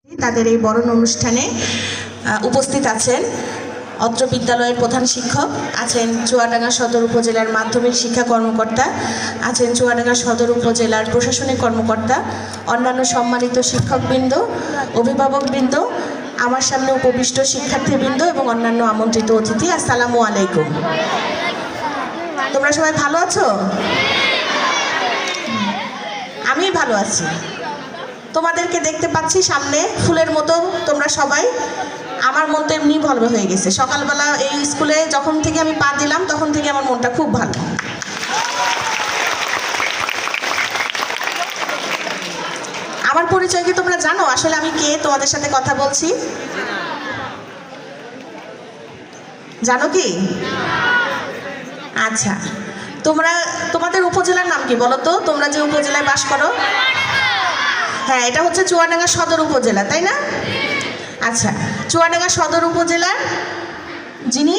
তাদের এই বরণ অনুষ্ঠানে উপস্থিত আছেন অত্র বিদ্যালয়ের প্রধান শিক্ষক, আছেন চুয়াডাঙ্গা সদর উপজেলার মাধ্যমিক শিক্ষা কর্মকর্তা, আছেন চুয়াডাঙ্গা সদর উপজেলার প্রশাসনিক কর্মকর্তা, অন্যান্য সম্মানিত শিক্ষকবৃন্দ, অভিভাবকবৃন্দ, আমার সামনে উপবিষ্ট শিক্ষার্থীবৃন্দ এবং অন্যান্য আমন্ত্রিত অতিথি। আসসালামু আলাইকুম। তোমরা সবাই ভালো আছো? আমি ভালো আছি। তোমাদেরকে দেখতে পাচ্ছি সামনে ফুলের মতো, তোমরা সবাই। আমার মন তো এমনি ভালো হয়ে গেছে। সকালবেলা এই স্কুলে যখন থেকে আমি পা দিলাম তখন থেকে আমার মনটা খুব ভালো। আমার পরিচয় কি তোমরা জানো? আসলে আমি কে তোমাদের সাথে কথা বলছি? জানো কি? আচ্ছা, তোমাদের উপজেলার নাম কি বলো তো? তোমরা যে উপজেলায় বাস করো? হ্যাঁ, এটা হচ্ছে চুয়াডাঙ্গা সদর উপজেলা, তাই না? আচ্ছা, চুয়াডাঙ্গা সদর উপজেলার যিনি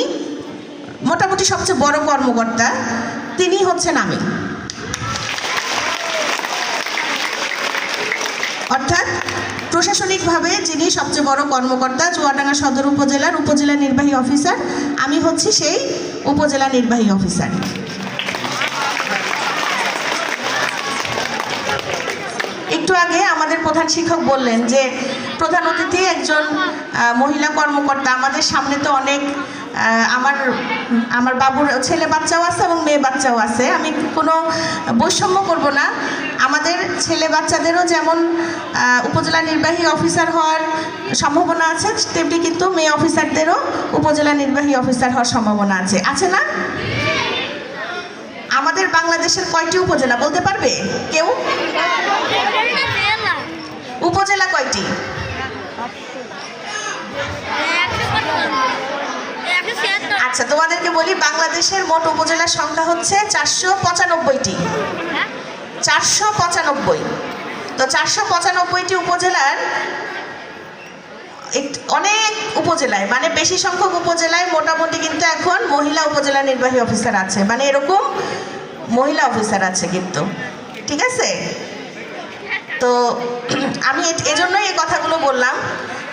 মোটামুটি সবচেয়ে বড় কর্মকর্তা, তিনি হচ্ছেন আমি। অর্থাৎ প্রশাসনিকভাবে যিনি সবচেয়ে বড় কর্মকর্তা চুয়াডাঙ্গা সদর উপজেলার উপজেলা নির্বাহী অফিসার, আমি হচ্ছি সেই উপজেলা নির্বাহী অফিসার। একটু আগে আমাদের প্রধান শিক্ষক বললেন যে প্রধান অতিথি একজন মহিলা কর্মকর্তা। আমাদের সামনে তো অনেক আমার বাবুর ছেলে বাচ্চাও আছে এবং মেয়ে বাচ্চাও আছে। আমি কোনো বৈষম্য করব না। আমাদের ছেলে বাচ্চাদেরও যেমন উপজেলা নির্বাহী অফিসার হওয়ার সম্ভাবনা আছে, তেমনি কিন্তু মেয়ে অফিসারদেরও উপজেলা নির্বাহী অফিসার হওয়ার সম্ভাবনা আছে, আছে না? আমাদের বাংলাদেশের কয়টি উপজেলা বলতে পারবে কেউ? উপজেলা কয়টি? আচ্ছা, তোমাদেরকে বলি, বাংলাদেশের মোট উপজেলার সংখ্যা হচ্ছে 495টি। 495। তো 495টি উপজেলার অনেক উপজেলায়, মানে বেশি সংখ্যক উপজেলায় মোটামুটি কিন্তু এখন মহিলা উপজেলা নির্বাহী অফিসার আছে, মানে এরকম মহিলা অফিসার আছে কিন্তু, ঠিক আছে? তো আমি এজন্যই এই কথাগুলো বললাম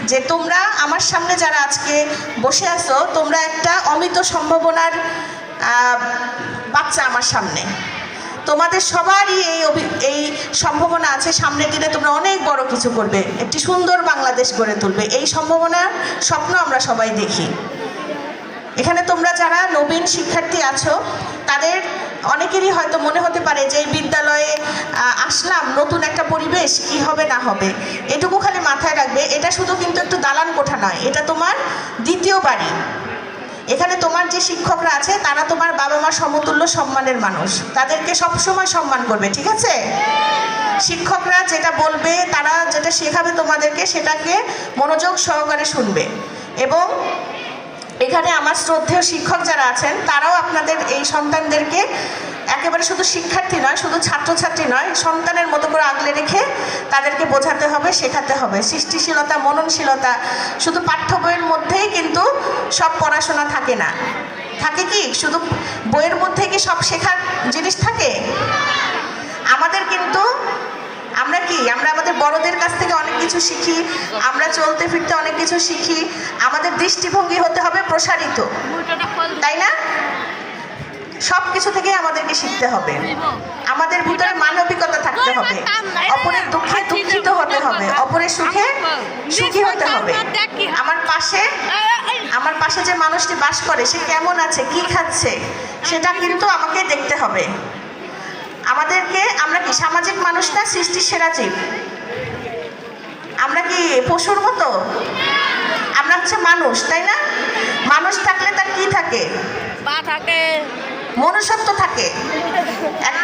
যে তোমরা আমার সামনে যারা আজকে বসে আছো, তোমরা একটা অমিত সম্ভাবনার বাচ্চা আমার সামনে। তোমাদের সবারই এই সম্ভাবনা আছে, সামনের দিনে তোমরা অনেক বড় কিছু করবে, একটি সুন্দর বাংলাদেশ গড়ে তুলবে। এই সম্ভাবনার স্বপ্ন আমরা সবাই দেখি। এখানে তোমরা যারা নবীন শিক্ষার্থী আছো, তাদের অনেকেরই হয়তো মনে হতে পারে যে এই বিদ্যালয়ে আসলাম, নতুন একটা পরিবেশ, কি হবে না হবে। এটুকু খালি মাথায় রাখবে, এটা শুধু কিন্তু একটু দালান কোঠা নয়, এটা তোমার দ্বিতীয় বাড়ি। এখানে তোমার যে শিক্ষকরা আছে তারা তোমার বাবা মা সমতুল্য সম্মানের মানুষ, তাদেরকে সবসময় সম্মান করবে, ঠিক আছে? শিক্ষকরা যেটা বলবে, তারা যেটা শেখাবে তোমাদেরকে, সেটাকে মনোযোগ সহকারে শুনবে। এবং এখানে আমার শ্রদ্ধেয় শিক্ষক যারা আছেন, তারাও আপনাদের এই সন্তানদেরকে একেবারে শুধু শিক্ষার্থী নয়, শুধু ছাত্রছাত্রী নয়, সন্তানের মতো করে আগলে রেখে তাদেরকে বোঝাতে হবে, শেখাতে হবে। সৃষ্টিশীলতা, মননশীলতা, শুধু পাঠ্য বইয়ের মধ্যেই কিন্তু সব পড়াশোনা থাকে না। থাকে কি শুধু বইয়ের মধ্যে কি সব শেখার জিনিস থাকে? আমাদের কিন্তু আমরা আমাদের বড়দের কাছ থেকে অনেক কিছু শিখি, আমরা চলতে ফিরতে অনেক কিছু শিখি। আমাদের দৃষ্টিভঙ্গি হতে হবে প্রসারিত, তাই না? সব কিছু থেকে আমাদেরকে শিখতে হবে। আমাদের ভিতরে মানবিকতা থাকতে হবে, অপরের দুঃখে দুঃখিত হতে হবে, অপরের সুখে সুখী হতে হবে। আমার পাশে যে মানুষটি বাস করে, সে কেমন আছে, কি খাচ্ছে, সেটা কিন্তু আমাকে দেখতে হবে। আমরা কি সামাজিক মানুষ না সৃষ্টির সেরা জীব? আমরা কি পশুর মতো? আমরা হচ্ছে মানুষ, তাই না? মানুষ থাকলে তার কি থাকে? মনুষ্যত্ব থাকে।